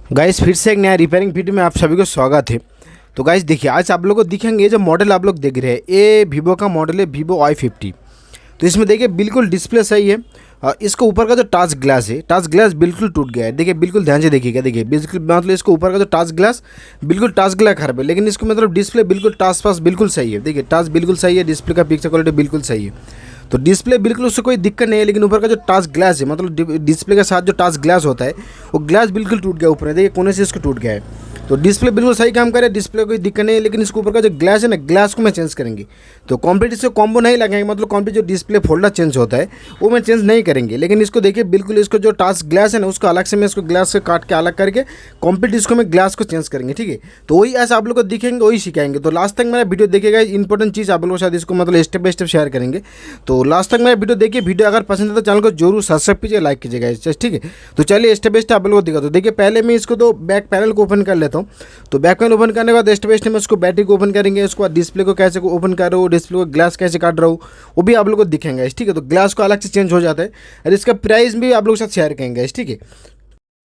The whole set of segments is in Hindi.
गाइस फिर से एक नया रिपेयरिंग वीडियो में आप सभी को स्वागत है। तो गाइस देखिए, आज आप लोगों को दिखेंगे ये जो मॉडल आप लोग देख रहे हैं, ये वीवो का मॉडल है, वीवो Y50। तो इसमें देखिए बिल्कुल डिस्प्ले सही है। इसको ऊपर का जो टच ग्लास है, टच ग्लास बिल्कुल टूट गया है। देखिए बिल्कुल ध्यान से देखिएगा, देखिए बिल्कुल मतलब इसको ऊपर का जो टच ग्लास बिल्कुल टच ग्लास खराब है, लेकिन इसको मतलब डिस्प्ले बिल्कुल टच पास बिल्कुल सही है। देखिए टच बिल्कुल सही है, डिस्प्ले का पिक्चर क्वालिटी बिल्कुल सही है। तो डिस्प्ले बिल्कुल उससे कोई दिक्कत नहीं है, लेकिन ऊपर का जो टच ग्लास है, मतलब डिस्प्ले के साथ जो टच ग्लास होता है वो ग्लास बिल्कुल टूट गया। ऊपर देखिए कोने से इसको टूट गया है। तो डिस्प्ले बिल्कुल सही काम करे, डिस्प्ले कोई दिक्कत नहीं है, लेकिन इसके ऊपर का जो ग्लास है ना, ग्लास को मैं चेंज करेंगे। तो कॉम्प्लीट इसको कॉम्बो नहीं लगाएंगे, मतलब कॉम्प्लीट जो डिस्प्ले फोल्डर चेंज होता है वो मैं चेंज नहीं करेंगे। लेकिन इसको देखिए बिल्कुल इसको जो टच ग्लास है ना, उसको अलग से मैं इसको ग्लास से काट के अलग करके कॉम्प्लीट इसको मैं ग्लास को चेंज करेंगे। ठीक है, तो वही ऐसा आप लोग को दिखेंगे, वही सिखाएंगे। तो लास्ट तक मेरा वीडियो देखिएगा, इंपॉर्टेंट चीज़ आप लोगों के साथ इसको मतलब स्टेप बाय स्टेप शेयर करेंगे। तो लास्ट तक मेरा वीडियो देखिए, वीडियो अगर पसंद है तो चैनल को जरूर सब्सक्राइब कीजिए, लाइक कीजिएगा। ठीक है, तो चलिए स्टेप बाय स्टेप आप लोगों को दिखा। तो देखिए पहले मैं इसको तो बैक पैनल को ओपन कर लेता हूँ। तो बैक पैनल ओपन करने के बाद स्टेप बाय स्टेप में उसको बैटरी को ओपन करेंगे, उसके बाद डिस्प्ले को कैसे ओपन कर रहा हूँ, डिस्प्ले को ग्लास कैसे काट रहा हूँ, वो भी आप लोग को दिखेंगे। ठीक है, तो ग्लास को अलग से चेंज हो जाता है और इसका प्राइस भी आप लोगों के साथ शेयर करेंगे। ठीक है,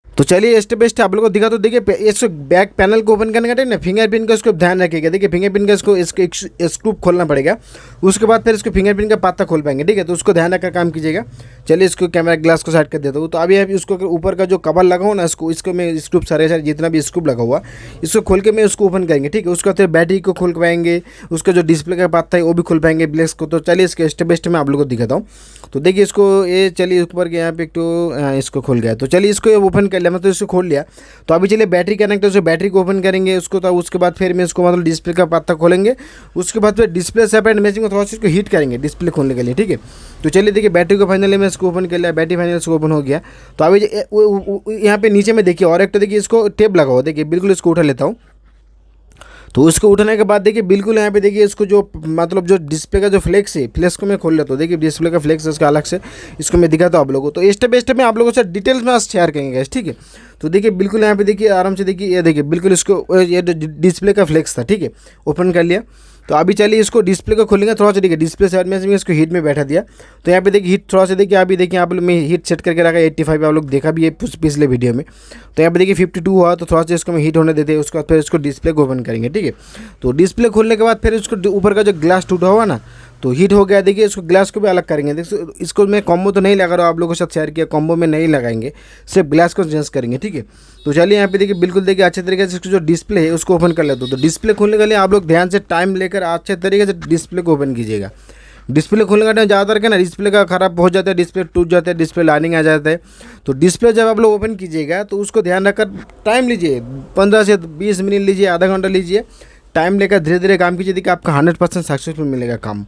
तो चलिए स्टेप बाय स्टेप आप लोगों को दिखा। तो देखिए इसको बैक पैनल को ओपन करने का टाइम ना, फिंगरप्रिंट का इसको ध्यान रखिएगा। देखिए फिंगरप्रिंट का इसको स्क्रू खोलना पड़ेगा, उसके बाद फिर इसको फिंगरप्रिंट का पत्ता खोल पाएंगे। ठीक है, तो उसको ध्यान रखकर काम कीजिएगा। चलिए इसको कैमरा ग्लास को साइड कर देता हूँ। तो अभी उसको ऊपर का जो कवर लगा हो ना, इसको मैं स्क्रू सारे जितना भी स्क्रू लगा हुआ इसको खोल के मैं उसको ओपन करेंगे। ठीक है, उसका फिर बैटरी को खोल पाएंगे, उसका जो डिस्प्ले का पत्ता है वो भी खोल पाएंगे ब्लैक्स को। तो चलिए इसके स्टेप बाय स्टेप मैं आप लोग को दिखाता हूँ। तो देखिए इसको ये चलिए ऊपर के यहाँ पे एक तो इसको खोल गया। तो चलिए इसको ओपन कर लिया, मतलब इसको खोल लिया। तो अभी चलिए बैटरी कनेक्ट है, उसको बैटरी को ओपन करेंगे उसको। तो उसके बाद फिर मैं इसको मतलब डिस्प्ले का पत्ता खोलेंगे, उसके बाद फिर डिस्प्ले सेपरेट मैचिंग थोड़ा सा इसको हीट करेंगे डिस्प्ले खोलने के लिए। ठीक है, तो चलिए देखिए बैटरी को फाइनली मैं इसको ओपन कर लिया, बैटरी फाइनली इसको ओपन हो गया। तो अभी यहाँ पे नीचे में देखिए और एक तो देखिए इसको टेप लगा हुआ, देखिए बिल्कुल इसको उठा लेता हूँ। तो उसको उठाने के बाद देखिए बिल्कुल यहाँ पे देखिए इसको जो मतलब जो डिस्प्ले का जो फ्लेक्स है, फ्लेक्स को मैं खोल लेता हूँ। देखिए डिस्प्ले का फ्लेक्स है उसका अलग से, इसको मैं दिखाता हूँ आप लोगों को। तो स्टेप बाय स्टेप में आप लोगों से डिटेल्स में शेयर करेंगे। ठीक है, तो देखिए बिल्कुल यहाँ पे देखिए आराम से देखिए, ये देखिए बिल्कुल इसको ये डिस्प्ले का फ्लेक्स था। ठीक है, ओपन कर लिया। तो अभी चलिए इसको डिस्प्ले को खोलेंगे थोड़ा सा। देखिए डिस्प्ले साइड में इसको हीट में बैठा दिया। तो यहाँ पे देखिए हीट थोड़ा सा देखिए, अभी देखिए आप लोग मैं हीट सेट करके रखा 85, आप लोग देखा भी है पिछले वीडियो में। तो यहाँ पे देखिए 52 हुआ, तो थोड़ा सा इसको मैं हीट होने देते हैं। उसके बाद फिर इसको डिस्प्ले को ओपन करेंगे। ठीक है, तो डिस्प्ले खोलने के बाद फिर इसको ऊपर का जो ग्लास टूटा हुआ ना, तो हीट हो गया। देखिए इसको ग्लास को भी अलग करेंगे। देखिए इसको मैं कॉम्बो तो नहीं लगा रहा हूँ, आप लोगों के साथ शेयर किया, कॉम्बो में नहीं लगाएंगे, सिर्फ ग्लास को चेंज करेंगे। ठीक है, तो चलिए यहाँ पे देखिए बिल्कुल देखिए अच्छे तरीके से इसको जो डिस्प्ले है उसको ओपन कर लेते हो। तो डिस्प्ले खोलने के लिए आप लोग ध्यान से टाइम लेकर अच्छे तरीके से डिस्प्ले को ओपन कीजिएगा। डिस्प्ले खोलने का टाइम ज़्यादातर क्या ना, डिस्प्ले का खराब हो जाता है, डिस्प्ले टूट जाता है, डिस्प्ले लाइनिंग आ जाता है। तो डिस्प्ले जब आप लोग ओपन कीजिएगा तो उसको ध्यान रखकर टाइम लीजिए, 15 से 20 मिनट लीजिए, आधा घंटा लीजिए, टाइम लेकर धीरे धीरे काम कीजिए। देखिए आपका 100% सक्सेसफुल मिलेगा काम।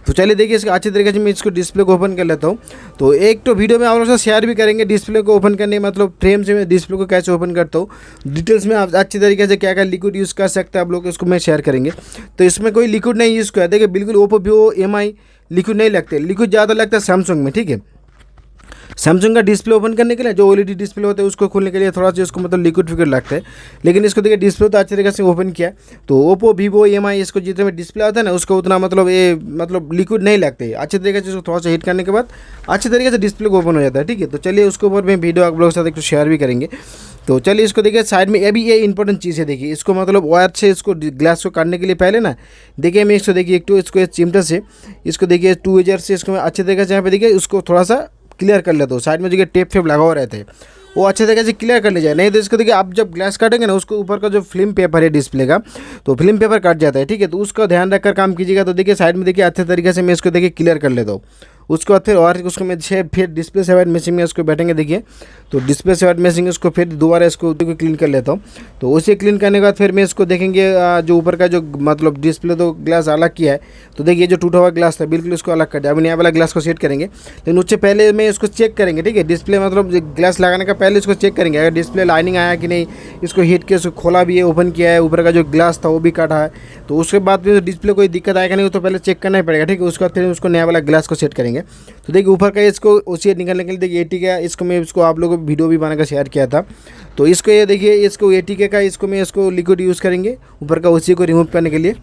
तो चलिए देखिए इसका अच्छे तरीके से मैं इसको डिस्प्ले को ओपन कर लेता हूँ। तो एक तो वीडियो में आप लोगों से शेयर भी करेंगे डिस्प्ले को ओपन करने, मतलब फ्रेम से मैं डिस्प्ले को कैसे ओपन करता हूँ, डिटेल्स में आप अच्छी तरीके से क्या क्या लिक्विड यूज़ कर सकते हैं आप लोग, इसको मैं शेयर करेंगे। तो इसमें कोई लिक्विड नहीं यूज़ किया, देखिए बिल्कुल ओप्पो वीवो MI लिक्विड नहीं लगते, लिक्विड ज़्यादा लगता है सैमसंग में। ठीक है, सैमसंग का डिस्प्ले ओपन करने के लिए जो OLED डिस्प्ले होता है उसको खोलने के लिए थोड़ा सा इसको मतलब लिक्विड फिक्विड लगता है, लेकिन इसको देखिए डिस्प्ले तो अच्छे तरीके से ओपन किया। तो ओप्पो वीवो MI इसको जितने में डिस्प्ले आता है ना, उसको उतना मतलब ये मतलब लिक्विड नहीं लगते। अच्छे तरीके से इसको थोड़ा सा हीट करने के बाद अच्छे तरीके से डिस्प्ले को ओपन हो जाता है। ठीक है, तो चलिए उसके ऊपर मैं वीडियो आप लोगों के साथ एक शेयर भी करेंगे। तो चलिए इसको देखिए साइड में अभी ये इंपॉर्टेंट चीज़ है। देखिए इसको मतलब वायर से इसको ग्लास को काटने के लिए पहले ना, देखिए मैं इसको देखिए एक तो इसको चिमटा से इसको देखिए 2 ईयर से इसको मैं अच्छे तरीके से यहाँ पे देखिए उसको थोड़ा सा क्लियर कर लेता हूँ। साइड में जो टेप फेप लगा हुआ रहता है वो अच्छे तरीके से क्लियर कर ले जाए, नहीं तो इसको देखिए आप जब ग्लास काटेंगे ना, उसको ऊपर का जो फिल्म पेपर है डिस्प्ले का, तो फिल्म पेपर कट जाता है। ठीक है, तो उसका ध्यान रखकर काम कीजिएगा। तो देखिए साइड में देखिए अच्छे तरीके से मैं इसको देखिए क्लियर कर लेता हूँ। उसके बाद फिर और उसको मैं फिर डिस्प्ले सेवाइड मैचिंग में उसको बैठेंगे। देखिए तो डिस्प्ले सेवाइड मैचिंग उसको फिर दोबारा इसको क्लीन कर लेता हूँ। तो उसे क्लीन करने के बाद फिर मैं इसको देखेंगे जो ऊपर का जो मतलब डिस्प्ले तो ग्लास अलग किया है। तो देखिए जो टूटा हुआ ग्लास था बिल्कुल इसको अलग कर दिया। अब नया वाला ग्लास को सेट करेंगे, लेकिन उससे पहले मैं इसको चेक करेंगे। ठीक है, डिस्प्ले मतलब ग्लास लगाने का पहले इसको चेक करेंगे, अगर डिस्प्ले लाइनिंग आया कि नहीं, इसको हीट के इसको खोला भी है, ओपन किया है, ऊपर का जो ग्लास था वो भी काटा है। तो उसके बाद फिर डिस्प्ले कोई दिक्कत आएगा नहीं, तो पहले चेक करना ही पड़ेगा। ठीक है, उसके बाद फिर उसको नया वाला ग्लास को सेट करेंगे। तो देखिए ऊपर का इसको उसी निकालने के लिए देखिए 80 का इसको मैं इसको आप लोगों को वीडियो भी बनाकर शेयर किया था। तो इसको ये देखिए इसको 80 का इसको मैं इसको लिक्विड यूज़ करेंगे ऊपर का उसी को रिमूव करने के लिए।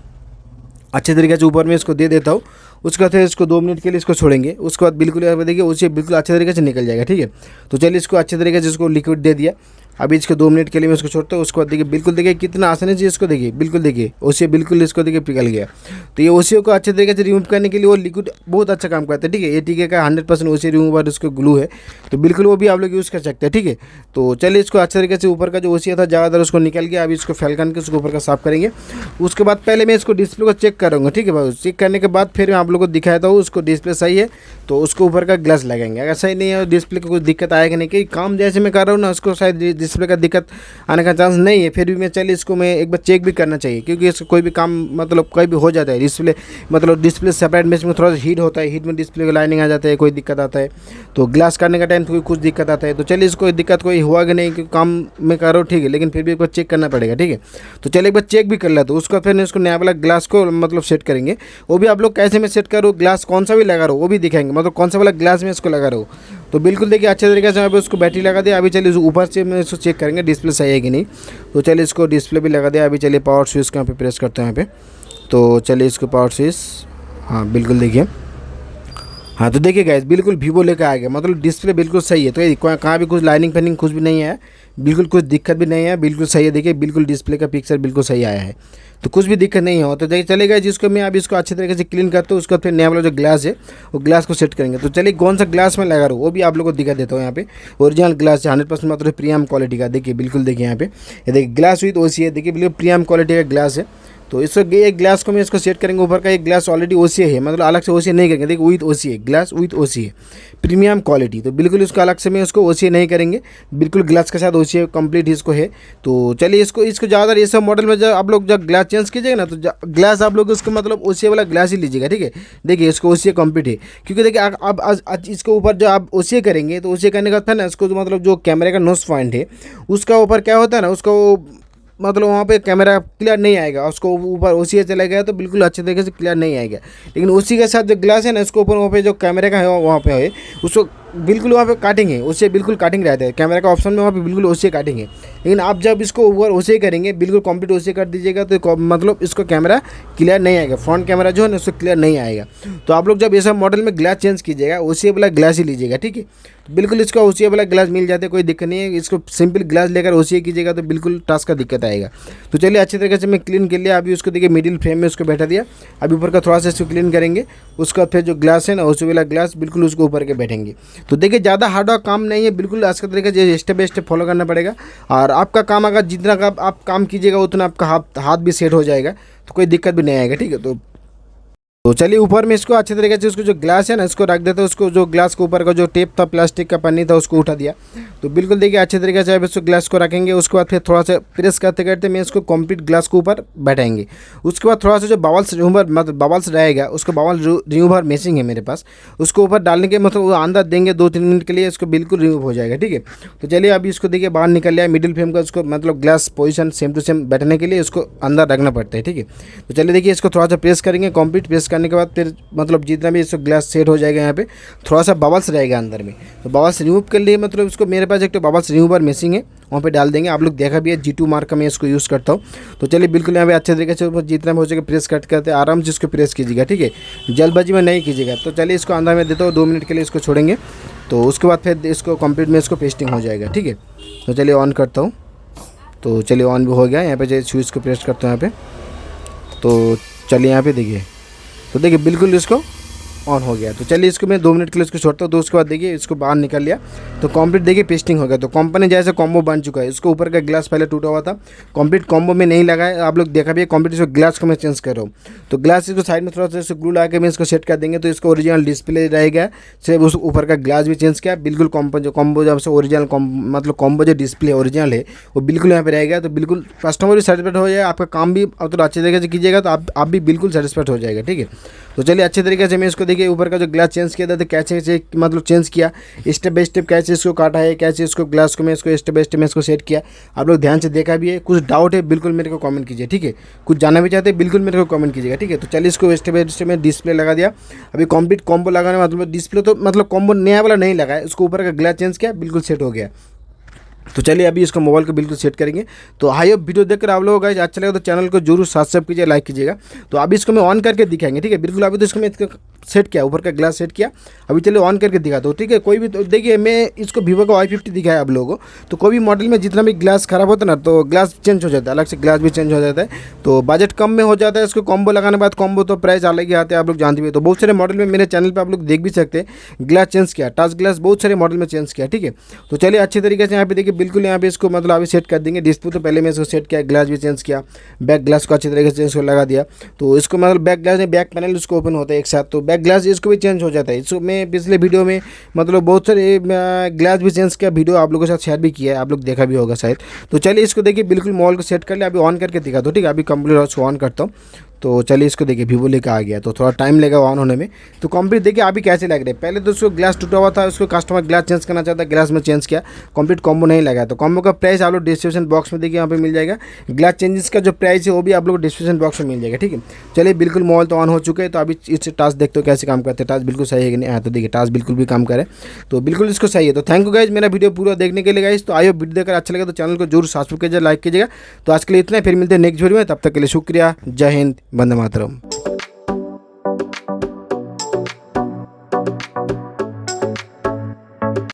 अच्छे तरीके से ऊपर में इसको दे देता हूँ। उसके बाद फिर इसको 2 मिनट के लिए इसको छोड़ेंगे। उसके बाद बिल्कुल यहाँ पे देखिए उसे बिल्कुल अच्छे तरीके से निकल जाएगा। ठीक है, तो चलिए इसको अच्छे तरीके से इसको लिक्विड दे दिया। अभी इसको 2 मिनट के लिए मैं इसको छोड़ता हूँ। उसके बाद देखिए बिल्कुल देखिए कितना आसानी से इसको देखिए बिल्कुल देखिए ओसी बिल्कुल इसको देखिए पिघल गया। तो ये ओसी को अच्छे तरीके से रिमूव करने के लिए वो लिक्विड बहुत अच्छा काम करता है, ठीक है। ये टीके का 100% ओसी रिमूवर उसको ग्लू है, तो बिल्कुल वो भी आप लोग यूज़ कर सकते हैं, ठीक है। तो चलिए इसको अच्छे तरीके से ऊपर का जो ओसी था ज़्यादातर उसको निकल गया। अभी इसको फैलकन के उसको ऊपर का साफ करेंगे। उसके बाद पहले मैं इसको डिस्प्ले को चेक करूँगा, ठीक है भाई। चेक करने के बाद फिर मैं आप लोग को दिखाता हूँ उसको डिस्प्ले सही है तो उसको ऊपर का ग्लास लगाएंगे। अगर सही नहीं है डिस्प्ले को कुछ दिक्कत आएगा नहीं, कि काम जैसे मैं कर रहा हूँ ना उसको शायद डिस्प्ले का दिक्कत आने का चांस नहीं है, फिर भी मैं चलिए इसको मैं एक बार चेक भी करना चाहिए, क्योंकि इसको कोई भी काम मतलब कोई भी हो जाता है डिस्प्ले मतलब डिस्प्ले सेपरेट में इसमें थोड़ा सा हीट होता है, हीट में डिस्प्ले का लाइनिंग आ जाता है, कोई दिक्कत आता है। तो ग्लास करने का टाइम कुछ दिक्कत आता है। तो चलिए इसको दिक्कत कोई हुआ कि नहीं, क्योंकि काम में कर रहा हूँ, ठीक है, लेकिन फिर भी एक बार चेक करना पड़ेगा, ठीक है। तो चलिए एक बार चेक भी कर लेते, उसका फिर इसको नया वाला ग्लास को मतलब सेट करेंगे। वो भी आप लोग कैसे मैं सेट करूँ, ग्लास कौन सा भी लगा रहा हूँ वो भी दिखाएंगे, मतलब कौन सा वाला ग्लास में इसको लगा रहा हूँ। तो बिल्कुल देखिए अच्छे तरीके से अभी उसको बैटरी लगा दिया। अभी चलिए ऊपर से मैं इसको चेक करेंगे डिस्प्ले सही है कि नहीं। तो चलिए इसको डिस्प्ले भी लगा दिया। अभी चलिए पावर स्विच को यहाँ पे प्रेस करते हैं यहाँ पे। तो चलिए इसको पावर स्विच, हाँ बिल्कुल देखिए, हाँ तो देखिए गाइस बिल्कुल वीवो लेकर आ गया, मतलब डिस्प्ले बिल्कुल सही है। तो ये कहाँ भी कुछ लाइनिंग फैनिंग कुछ भी नहीं है, बिल्कुल कुछ दिक्कत भी नहीं है, बिल्कुल सही है। देखिए बिल्कुल डिस्प्ले का पिक्चर बिल्कुल सही आया है, तो कुछ भी दिक्कत नहीं हो। तो देखिए चलेगा जिसको मैं अभी इसको अच्छे तरीके से क्लीन करता हूँ। उसको फिर नया वाला जो ग्लास है वो ग्लास को सेट करेंगे। तो चलिए कौन सा ग्लास में लगा रहा हूँ वो भी आप लोगों को दिखा देता हूँ। यहाँ पे ओरिजिनल ग्लास है 100% मतलब प्रीमियम क्वालिटी का। देखिए बिल्कुल देखिए यहाँ पे ये देखिए ग्लास विद ओसी है, देखिए बिल्कुल प्रीमियम क्वालिटी का ग्लास है। तो इसको एक ग्लास को मैं इसको सेट करेंगे। ऊपर का एक ग्लास ऑलरेडी ओसी है, मतलब अलग से ओसी नहीं करेंगे। देखिए विथ ओसी है, ग्लास विथ ओसी है, प्रीमियम क्वालिटी। तो बिल्कुल इसको अलग से मैं उसको ओसी नहीं करेंगे, बिल्कुल ग्लास के साथ ओसी कंप्लीट इसको है। तो चलिए इसको ज़्यादा ये सब मॉडल में जब आप लोग जब ग्लास चेंज कीजिएगा ना तो ग्लास आप लोग उसको मतलब ओसी वाला ग्लास ही लीजिएगा, ठीक है। देखिए इसको ओसी कंप्लीट है, क्योंकि देखिए अब आज इसके ऊपर जो आप ओसी करेंगे तो ओसी करने के बाद फिर ना इसको जो मतलब जो कैमरे का नोज पॉइंट है उसका ऊपर क्या होता है ना, उसको मतलब वहाँ पे कैमरा क्लियर नहीं आएगा। उसको ऊपर ओसी चला गया तो बिल्कुल अच्छे तरीके से क्लियर नहीं आएगा। लेकिन उसी के साथ जो ग्लास है ना इसके ऊपर वहाँ पे जो कैमरे का है वहाँ पे है उसको बिल्कुल वहाँ पे काटेंगे, उससे बिल्कुल काटिंग रहता है। कैमरा का ऑप्शन में वहाँ पे बिल्कुल ओसी काटेंगे। लेकिन आप जब इसको ऊपर ओसी करेंगे बिल्कुल कंप्लीट ओसी कर दीजिएगा तो मतलब इसको कैमरा क्लियर नहीं आएगा, फ्रंट कैमरा जो है ना उसको क्लियर नहीं आएगा। तो आप लोग जब ये सब मॉडल में ग्लास चेंज कीजिएगा ओसी वाला ग्लास ही लीजिएगा, ठीक है। तो बिल्कुल इसका ओसी वाला ग्लास मिल जाता है, कोई दिक्कत नहीं है। इसको सिंपल ग्लास लेकर ओसी कीजिएगा तो बिल्कुल टास्क का दिक्कत आएगा। तो चलिए अच्छे तरीके से मैं क्लीन कर लिया। अभी उसको देखिए मिडिल फ्रेम में उसको बैठा दिया। अभी ऊपर का थोड़ा सा इसको क्लीन करेंगे। उसका फिर जो ग्लास है ना ओसी वाला ग्लास बिल्कुल उसको ऊपर के बैठेंगे। तो देखिए ज़्यादा हार्ड काम नहीं है, बिल्कुल आज का तरीके से स्टेप बाय स्टेप फॉलो करना पड़ेगा। और आपका काम अगर जितना का आप काम कीजिएगा उतना आपका हाथ भी सेट हो जाएगा, तो कोई दिक्कत भी नहीं आएगा, ठीक है। तो चलिए ऊपर में इसको अच्छे तरीके से उसको जो ग्लास है ना इसको रख देते हैं। उसको जो ग्लास के ऊपर का जो टेप था प्लास्टिक का पन्नी था उसको उठा दिया। तो बिल्कुल देखिए अच्छे तरीके से अब इसको ग्लास को रखेंगे। उसके बाद फिर थोड़ा सा प्रेस करते करते मैं इसको कंप्लीट ग्लास के ऊपर बैठाएंगे। उसके बाद थोड़ा सा जो बबल्स रिमूवर मतलब बबल्स रहेगा उसको बबल रिमूवर मेसिंग है मेरे पास, उसको ऊपर डालने के मतलब वो अंदर देंगे 2-3 मिनट के लिए, इसको बिल्कुल रिमूव हो जाएगा, ठीक है। तो चलिए अभी इसको देखिए बाहर निकल लिया मिडिल फ्रेम का। उसको मतलब glass position same to same बैठने के लिए उसको अंदर रखना पड़ता है, ठीक है। तो चलिए देखिए इसको थोड़ा सा प्रेस करेंगे। कंप्लीट प्रेस करने के बाद फिर मतलब जितना भी इसको ग्लास सेट हो जाएगा। यहाँ पे थोड़ा सा बबल्स रहेगा अंदर में, तो बबल्स रिमूव कर लिए मतलब इसको मेरे पास एक तो बबल्स रिमूवर मेसिंग है वहाँ पे डाल देंगे। आप लोग देखा भी है G2 मार्क का मैं इसको यूज़ करता हूँ। तो चलिए बिल्कुल यहाँ पे अच्छे तरीके से जितना भी हो सके प्रेस करते आराम से इसको प्रेस कीजिएगा, ठीक है, जल्दबाजी में नहीं कीजिएगा। तो चलिए इसको अंदर में देता हूँ 2 मिनट के लिए इसको छोड़ेंगे। तो उसके बाद फिर इसको कंप्लीट में इसको पेस्टिंग हो जाएगा, ठीक है। तो चलिए ऑन करता हूँ। तो चलिए ऑन भी हो गया। यहाँ पे जो स्विच को प्रेस करता हूँ यहाँ पे। तो चलिए यहाँ पे देखिए, तो देखिए बिल्कुल इसको ऑन हो गया। तो चलिए इसको मैं 2 मिनट के लिए इसको छोड़ता हूँ। तो उसके बाद देखिए इसको बाहर निकल लिया तो कंप्लीट देखिए पेस्टिंग हो गया। तो कंपनी जैसे कॉम्बो बन चुका है। इसको ऊपर का ग्लास पहले टूटा हुआ था, कंप्लीट कॉम्बो में नहीं लगा है। आप लोग देखा भी है कंप्लीट इसको ग्लास को मैं चेंज कर रहा हूँ। तो ग्लास इसको साइड में थोड़ा सा इसको ग्लू लगा के मैं इसको सेट कर देंगे। तो इसको ओरिजिनल डिस्प्ले रहेगा, सिर्फ उस ऊपर का ग्लास भी चेंज किया। बिल्कुल कॉम्बो जब से ओरिजिनल मतलब कॉम्बो जो डिस्प्ले ओरिजिनल है वो बिल्कुल यहाँ पे रहेगा। तो बिल्कुल कस्टमर भी सेटिस्फाइड हो जाएगा, आपका काम भी तो अच्छे तरीके से कीजिएगा तो आप भी बिल्कुल सेटिस्फाइड हो जाएगा, ठीक है। तो चलिए अच्छे तरीके से मैं इसको देखिए ऊपर का जो ग्लास चेंज किया था तो कैसे मतलब चेंज किया, स्टेप बाय स्टेप कैसे इसको काटा है, कैसे इसको ग्लास को मैं इसको स्टेप बाय स्टेप में इसको सेट किया। आप लोग ध्यान से देखा भी है। कुछ डाउट है बिल्कुल मेरे को कमेंट कीजिए, ठीक है। कुछ जानना भी चाहते हैं बिल्कुल मेरे को कमेंट कीजिएगा, ठीक है। तो चलिए इसको स्टेप बाय स्टेप में डिस्प्ले लगा दिया। अभी कंप्लीट कॉम्बो लगाने मतलब डिस्प्ले तो मतलब कॉम्बो नया वाला नहीं लगा है, उसको ऊपर का ग्लास चेंज किया बिल्कुल सेट हो गया। तो चलिए अभी इसको मोबाइल को बिल्कुल सेट करेंगे। तो हाई होप वीडियो देखकर आप लोगों को गाइस अच्छा लगा तो चैनल को जरूर सब्सक्राइब कीजिए, लाइक कीजिएगा। तो अभी इसको मैं ऑन करके दिखाएंगे, ठीक है। बिल्कुल अभी तो इसको मैं सेट किया, ऊपर का ग्लास सेट किया। अभी चलिए ऑन करके दिखा दो, ठीक है। कोई भी तो देखिए मैं इसको वीवो का Y50 दिखाया आप लोगों को। तो कोई भी मॉडल में जितना भी ग्लास खराब होता है ना तो ग्लास चेंज हो जाता है, अलग से ग्लास भी चेंज हो जाता है। तो बजट कम में हो जाता है। इसको कॉम्बो लगाने के बाद कॉम्बो तो प्राइस अलग ही आते हैं, आप लोग जानते हैं। तो बहुत सारे मॉडल में मेरे चैनल पर आप लोग देख भी सकते हैं ग्लास चेंज किया, टच ग्लास बहुत सारे मॉडल में चेंज किया, ठीक है। तो चलिए अच्छे तरीके से यहाँ पे देखिए बिल्कुल यहाँ पे इसको मतलब अभी सेट कर देंगे। डिस्प्ले तो पहले मैं इसको सेट किया, ग्लास भी चेंज किया, बैक ग्लास को अच्छे तरीके से इसको लगा दिया। तो इसको मतलब बैक ग्लास में बैक पैनल उसको ओपन होता है एक साथ, तो बैक ग्लास इसको भी चेंज हो जाता है। इसको मैं पिछले वीडियो में मतलब बहुत सारे ग्लास भी चेंज किया, वीडियो आप लोगों के साथ शेयर भी किया है, आप लोग देखा भी होगा शायद। तो चलिए इसको देखिए बिल्कुल मोबाइल को सेट कर लिया। अभी ऑन करके दिखा दो, ठीक है। अभी कंप्लीट उसको ऑन करता हूँ। तो चलिए इसको देखिए वीवो लेकर आ गया, तो थोड़ा टाइम लगेगा ऑन होने में। तो कंप्लीट देखिए अभी कैसे लग रहे हैं। पहले तो उसको ग्लास टूटा हुआ था, उसको कस्टमर ग्लास चेंज करना चाहता है, ग्लास में चेंज किया, कंप्लीट कॉम्बो नहीं लगा। तो कॉम्बो का प्राइस आप लोग डिस्क्रिप्शन बॉक्स में देखिए यहाँ पे मिल जाएगा। ग्लास चेंजेस का जो प्राइस है वो भी आप लोग डिस्क्रिप्शन बॉक्स में मिल जाएगा, ठीक है। चलिए बिल्कुल मोबाइल तो ऑन हो चुके हैं। तो अभी इस टास्क देखते हो कैसे काम करते हैं, टास्क बिल्कुल सही है कि नहीं। तो देखिए टास्क बिल्कुल भी काम करे, तो बिल्कुल इसको सही है। तो थैंक यू गाइज मेरा वीडियो पूरा देखने के लिए गाइज। तो आइए वीडियो देखकर अच्छा लगा तो चैनल को जरूर सब्सक्राइब कीजिए, लाइक कीजिएगा। तो आज के लिए इतना, फिर मिलते हैं नेक्स्ट वीडियो में, तब तक के लिए शुक्रिया। जय हिंद, वंदे मातरम।